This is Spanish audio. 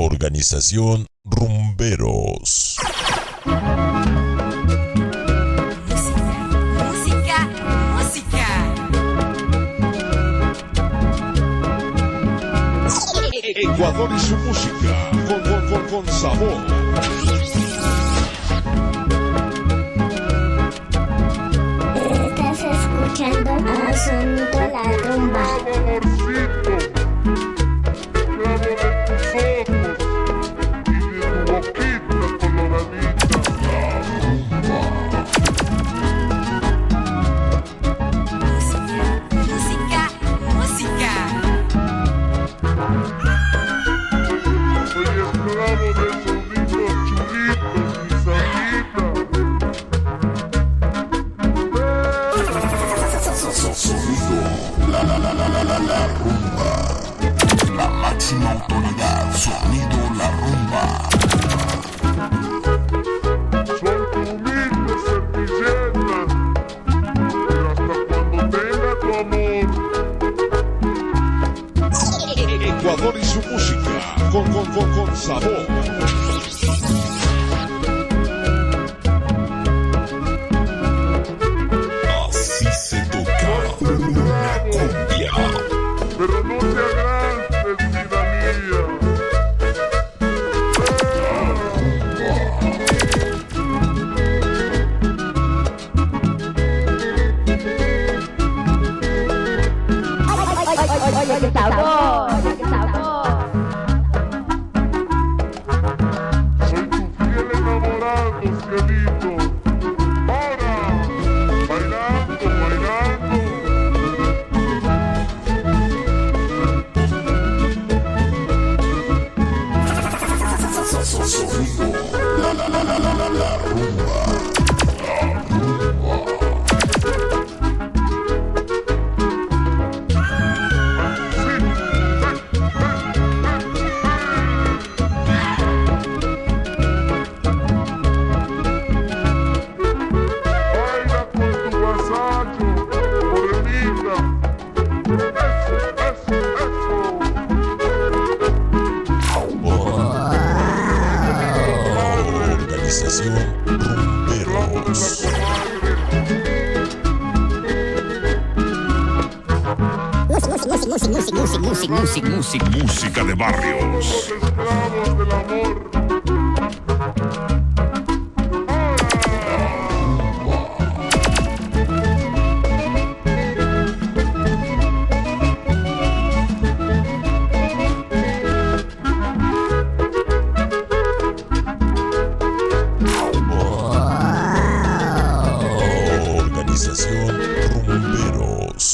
Organización Rumberos. Música, música. Ecuador y su música con sabor. Estás escuchando a Sonido La Rumba. Música, música. Soy esclavo de sonidos churritos, mi sanita. Sonido la rumba. La máxima autoridad. Sonido La Rumba. Soy tu humilde servilleta, pero hasta cuando tenga tu amor. Ecuador y su música con sabor. Así se toca una cumbia. Pero no te agrandes, vida mía. Oye, qué sabor, oye, qué sabor. Soy tu fiel enamorado, cielito. Ahora, bailando, bailando. Sonido la rumba. Baila con tu vasallo, morenita. Eso, eso, Organización Rumberos. Música de barrios. Los esclavos del amor. Organización Rumberos.